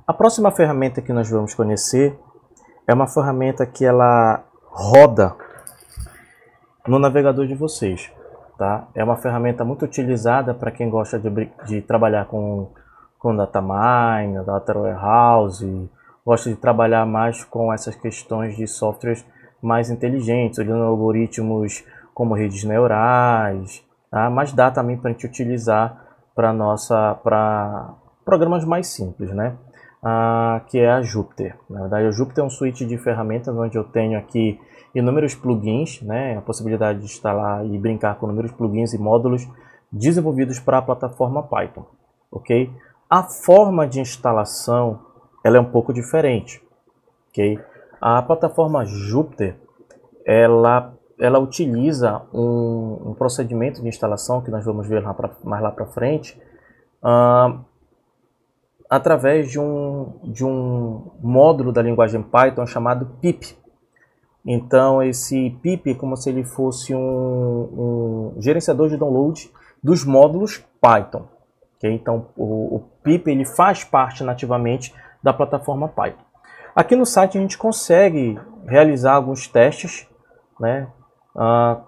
A próxima ferramenta que nós vamos conhecer é uma ferramenta que ela roda no navegador de vocês, tá? É uma ferramenta muito utilizada para quem gosta de trabalhar com data mine, data warehouse, gosta de trabalhar mais com essas questões de softwares mais inteligentes, olhando algoritmos como redes neurais, tá? Mas dá também para a gente utilizar para programas mais simples, né? Que é a Jupyter. Na verdade, a Jupyter é um suite de ferramentas onde eu tenho aqui inúmeros plugins, né? A possibilidade de instalar e brincar com inúmeros plugins e módulos desenvolvidos para a plataforma Python, ok? A forma de instalação ela é um pouco diferente, ok? A plataforma Jupyter ela utiliza um procedimento de instalação que nós vamos ver mais lá para frente, através de um módulo da linguagem Python chamado pip. Então esse pip é como se ele fosse um gerenciador de download dos módulos Python. Okay? Então o pip ele faz parte nativamente da plataforma Python. Aqui no site a gente consegue realizar alguns testes, né,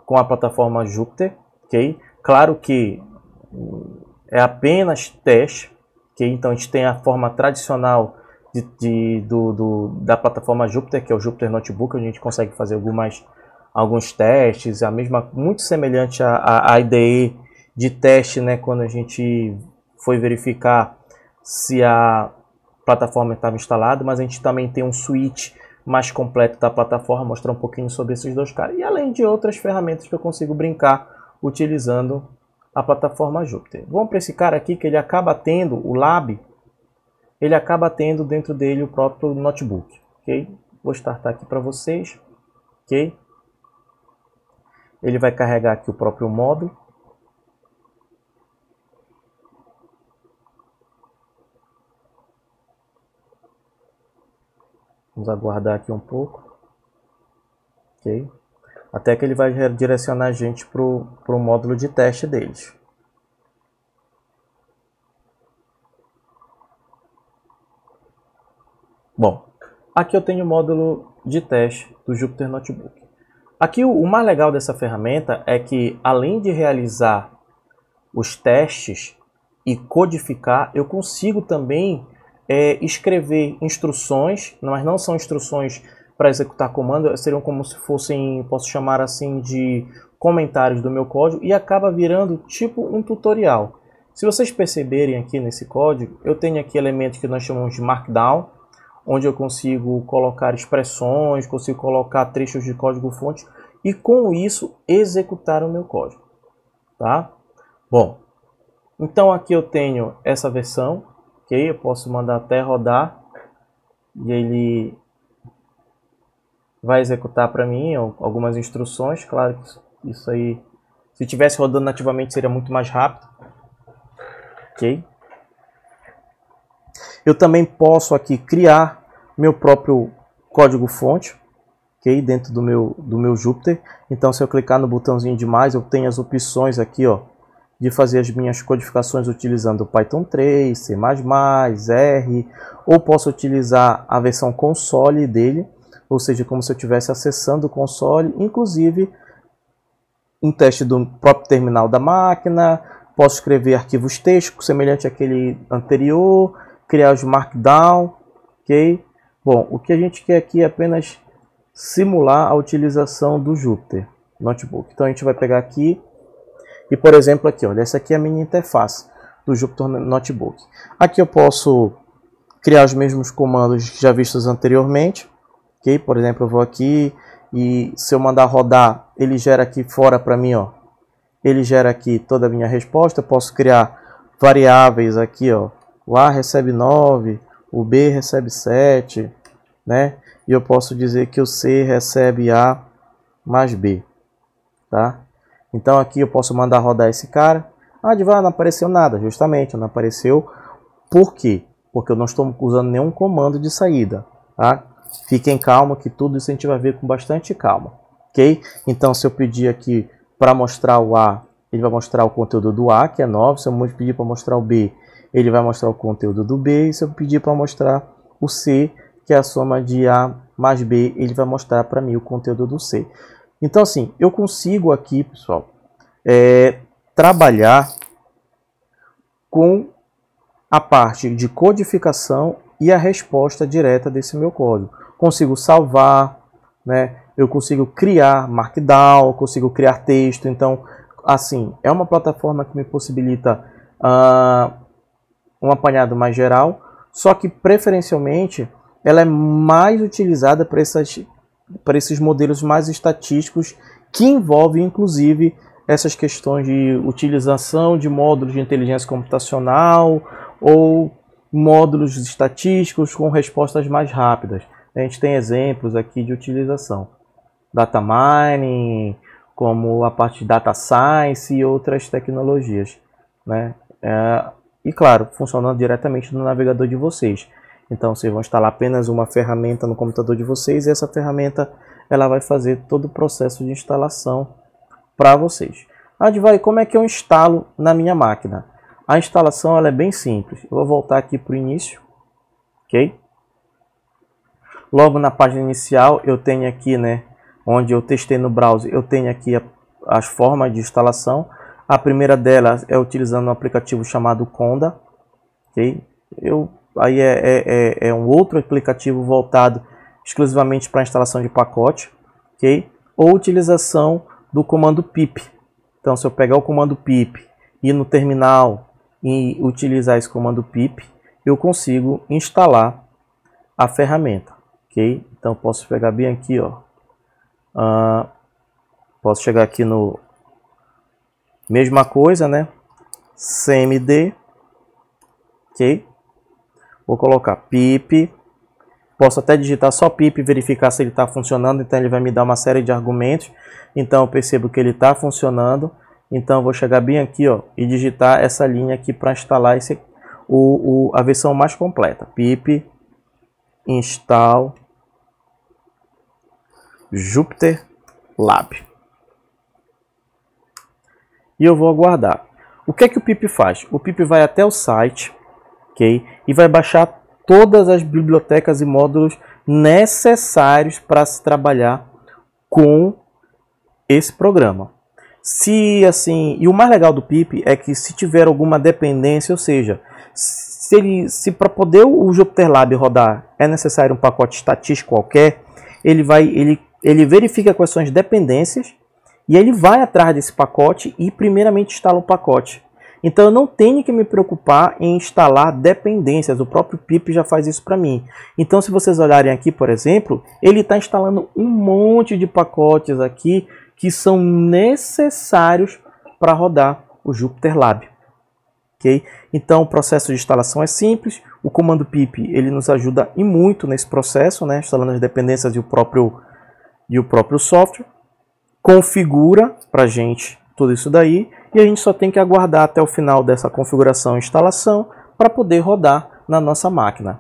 com a plataforma Jupyter. Okay? Claro que é apenas teste. Okay? Então a gente tem a forma tradicional da plataforma Jupyter, que é o Jupyter Notebook, onde a gente consegue fazer alguns testes, muito semelhante à IDE de teste, né, quando a gente foi verificar se a plataforma estava instalada, mas a gente também tem um suíte mais completo da plataforma, mostrar um pouquinho sobre esses dois caras, e além de outras ferramentas que eu consigo brincar utilizando a plataforma Jupyter. Vamos para esse cara aqui, que ele acaba tendo o Lab, ele acaba tendo dentro dele o próprio notebook, ok? Vou startar aqui para vocês, ok? Ele vai carregar aqui o próprio módulo. Vamos aguardar aqui um pouco, ok? Até que ele vai direcionar a gente para o módulo de teste deles. Bom, aqui eu tenho o módulo de teste do Jupyter Notebook. Aqui o mais legal dessa ferramenta é que, além de realizar os testes e codificar, eu consigo também escrever instruções, mas não são instruções para executar comando, seriam como se fossem, posso chamar assim, de comentários do meu código, e acaba virando tipo um tutorial. Se vocês perceberem aqui nesse código, eu tenho aqui elementos que nós chamamos de Markdown, onde eu consigo colocar expressões, consigo colocar trechos de código-fonte e com isso executar o meu código, tá? Bom, então aqui eu tenho essa versão, ok? Eu posso mandar até rodar e ele vai executar para mim algumas instruções. Claro que isso aí, se tivesse rodando nativamente, seria muito mais rápido, ok? Eu também posso aqui criar meu próprio código-fonte, okay, dentro do meu Jupyter. Então, se eu clicar no botãozinho de mais, eu tenho as opções aqui, ó, de fazer as minhas codificações utilizando o Python 3, C++, R, ou posso utilizar a versão console dele, ou seja, como se eu estivesse acessando o console, inclusive um teste do próprio terminal da máquina. Posso escrever arquivos textos semelhante àquele anterior, criar os Markdown, ok? Bom, o que a gente quer aqui é apenas simular a utilização do Jupyter Notebook. Então a gente vai pegar aqui e, por exemplo, aqui, olha, essa aqui é a minha interface do Jupyter Notebook. Aqui eu posso criar os mesmos comandos já vistos anteriormente, ok? Por exemplo, eu vou aqui e se eu mandar rodar, ele gera aqui fora para mim, ó, ele gera aqui toda a minha resposta. Eu posso criar variáveis aqui, ó, o A recebe 9, o B recebe 7, né? E eu posso dizer que o C recebe A mais B, tá? Então aqui eu posso mandar rodar esse cara. Não apareceu nada, justamente, não apareceu. Por quê? Porque eu não estou usando nenhum comando de saída, tá? Fiquem calma que tudo isso a gente vai ver com bastante calma, ok? Então se eu pedir aqui para mostrar o A, ele vai mostrar o conteúdo do A, que é 9. Se eu pedir para mostrar o B, ele vai mostrar o conteúdo do B, e se eu pedir para mostrar o C, que é a soma de A mais B, ele vai mostrar para mim o conteúdo do C. Então assim, eu consigo aqui, pessoal, trabalhar com a parte de codificação e a resposta direta desse meu código. Consigo salvar, né? Eu consigo criar Markdown, consigo criar texto. Então, assim, é uma plataforma que me possibilita um apanhado mais geral, só que preferencialmente ela é mais utilizada para esses modelos mais estatísticos, que envolvem inclusive essas questões de utilização de módulos de inteligência computacional ou módulos estatísticos com respostas mais rápidas. A gente tem exemplos aqui de utilização. Data mining, como a parte de data science e outras tecnologias, né? E claro, funcionando diretamente no navegador de vocês. Então vocês vão instalar apenas uma ferramenta no computador de vocês e essa ferramenta ela vai fazer todo o processo de instalação para vocês. Como é que eu instalo na minha máquina? A instalação ela é bem simples. Eu vou voltar aqui para o início, ok? Logo na página inicial eu tenho aqui, né, onde eu testei no browser, eu tenho aqui as formas de instalação. A primeira delas é utilizando um aplicativo chamado Conda, ok? Aí é um outro aplicativo voltado exclusivamente para a instalação de pacote, ok? Ou utilização do comando pip. Então, se eu pegar o comando pip, ir no terminal e utilizar esse comando pip, eu consigo instalar a ferramenta, ok? Então, posso pegar bem aqui, ó. Posso chegar aqui no mesma coisa, né? cmd, ok? Vou colocar pip. Posso até digitar só pip e verificar se ele está funcionando. Então ele vai me dar uma série de argumentos. Então eu percebo que ele está funcionando. Então eu vou chegar bem aqui, ó, e digitar essa linha aqui para instalar a versão mais completa. Pip install Jupyter Lab. E eu vou aguardar. O que é que o pip faz? O pip vai até o site, ok? E vai baixar todas as bibliotecas e módulos necessários para se trabalhar com esse programa. E o mais legal do pip é que se tiver alguma dependência, ou seja, se para poder o Jupyter Lab rodar é necessário um pacote estatístico qualquer, ele verifica quais são as dependências e ele vai atrás desse pacote e primeiramente instala o pacote. Então eu não tenho que me preocupar em instalar dependências, o próprio pip já faz isso para mim. Então se vocês olharem aqui, por exemplo, ele está instalando um monte de pacotes aqui que são necessários para rodar o Jupyter Lab. Okay? Então o processo de instalação é simples, o comando pip ele nos ajuda e muito nesse processo, né? Instalando as dependências e o próprio software, configura para a gente tudo isso daí, e a gente só tem que aguardar até o final dessa configuração e instalação para poder rodar na nossa máquina.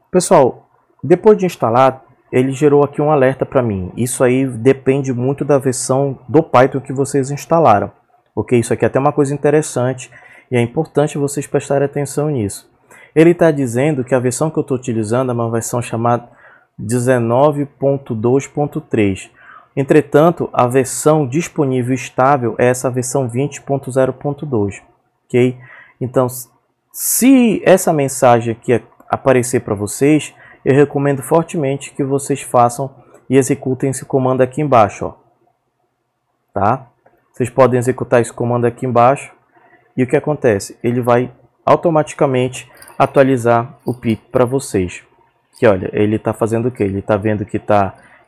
Pessoal, depois de instalar, ele gerou aqui um alerta para mim. Isso aí depende muito da versão do Python que vocês instalaram. Ok? Isso aqui é até uma coisa interessante e é importante vocês prestarem atenção nisso. Ele está dizendo que a versão que eu estou utilizando é uma versão chamada 19.2.3. Entretanto, a versão disponível estável é essa versão 20.0.2. Ok? Então, se essa mensagem aqui aparecer para vocês, eu recomendo fortemente que vocês façam e executem esse comando aqui embaixo, ó. Tá? Vocês podem executar esse comando aqui embaixo e o que acontece? Ele vai automaticamente atualizar o pip para vocês. Que olha, ele está fazendo o que? Ele está vendo que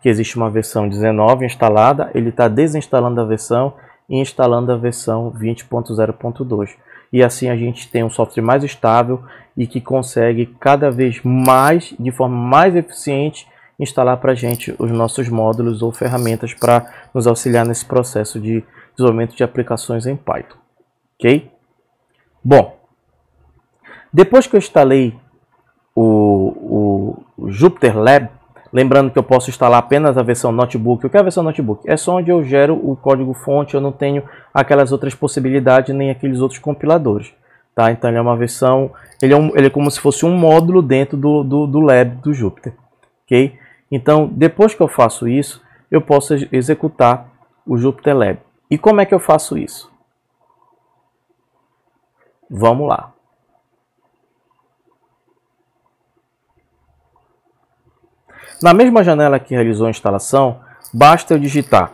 existe uma versão 19 instalada, ele está desinstalando a versão e instalando a versão 20.0.2. E assim a gente tem um software mais estável e que consegue cada vez mais, de forma mais eficiente, instalar para a gente os nossos módulos ou ferramentas para nos auxiliar nesse processo de desenvolvimento de aplicações em Python. Ok? Bom, depois que eu instalei o Jupyter Lab, Lembrando que eu posso instalar apenas a versão notebook. O que é a versão notebook? É só onde eu gero o código-fonte, eu não tenho aquelas outras possibilidades nem aqueles outros compiladores. Tá? Então ele é uma versão, ele é como se fosse um módulo dentro do lab do Jupyter. Okay? Então depois que eu faço isso, eu posso executar o Jupyter Lab. E como é que eu faço isso? Vamos lá. Na mesma janela que realizou a instalação, basta eu digitar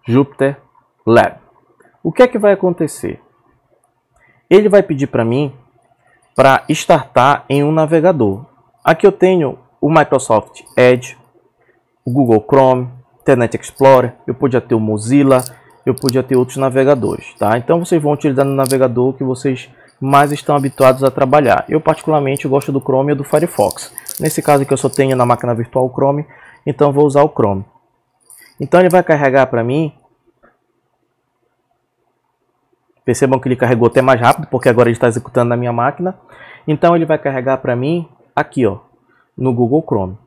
Jupyter Lab. O que é que vai acontecer? Ele vai pedir para mim para startar em um navegador. Aqui eu tenho o Microsoft Edge, o Google Chrome, Internet Explorer, eu podia ter o Mozilla, eu podia ter outros navegadores, tá? Então vocês vão utilizar no navegador que vocês mais estão habituados a trabalhar. Eu particularmente gosto do Chrome e do Firefox. Nesse caso aqui eu só tenho na máquina virtual o Chrome, então vou usar o Chrome. Então ele vai carregar para mim. Percebam que ele carregou até mais rápido, porque agora ele está executando na minha máquina. Então ele vai carregar para mim aqui, ó, no Google Chrome.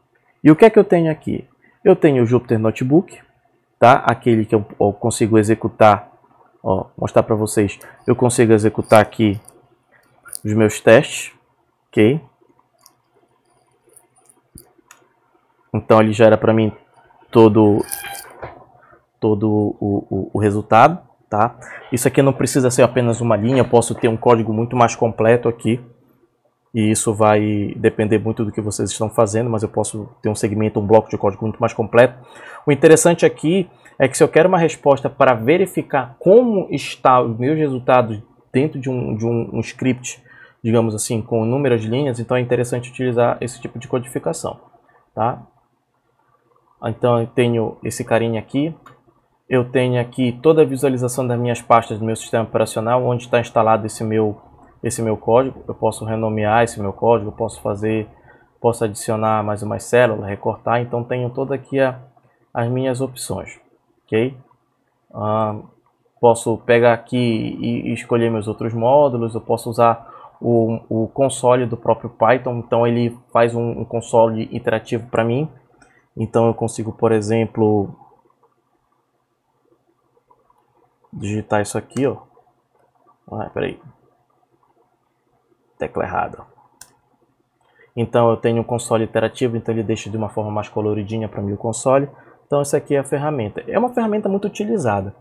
E o que é que eu tenho aqui? Eu tenho o Jupyter Notebook, tá? Aquele que eu consigo executar, ó, mostrar para vocês. Eu consigo executar aqui os meus testes, ok? Então ele gera para mim todo o resultado, tá? Isso aqui não precisa ser apenas uma linha, eu posso ter um código muito mais completo aqui. E isso vai depender muito do que vocês estão fazendo, mas eu posso ter um segmento, um bloco de código muito mais completo. O interessante aqui é que se eu quero uma resposta para verificar como estão os meus resultados dentro de um script, digamos assim, com inúmeras linhas, então é interessante utilizar esse tipo de codificação, tá? Então eu tenho esse carinha aqui, eu tenho aqui toda a visualização das minhas pastas do meu sistema operacional, onde está instalado esse meu código. Eu posso renomear esse meu código, eu posso adicionar mais uma célula, recortar, então tenho toda aqui as minhas opções, ok? Posso pegar aqui e escolher meus outros módulos, eu posso usar o console do próprio Python, então ele faz um console interativo para mim, então eu consigo, por exemplo, digitar isso aqui, ó. Peraí. Tecla errada. Então eu tenho um console interativo, então ele deixa de uma forma mais coloridinha para mim o console. Então essa aqui é a ferramenta. É uma ferramenta muito utilizada,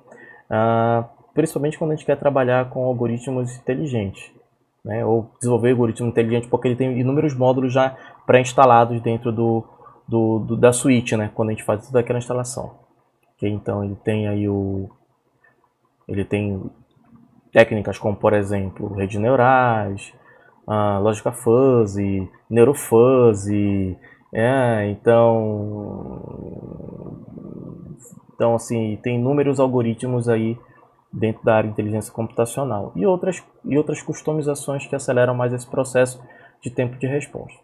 principalmente quando a gente quer trabalhar com algoritmos inteligentes, né? Ou desenvolver algoritmo inteligente, porque ele tem inúmeros módulos já pré-instalados dentro da suíte, né? Quando a gente faz toda aquela instalação. Okay? Então ele tem aí ele tem técnicas como, por exemplo, redes neurais, lógica fuzzy, neurofuzzy, então assim, tem inúmeros algoritmos aí dentro da área de inteligência computacional e outras customizações que aceleram mais esse processo de tempo de resposta.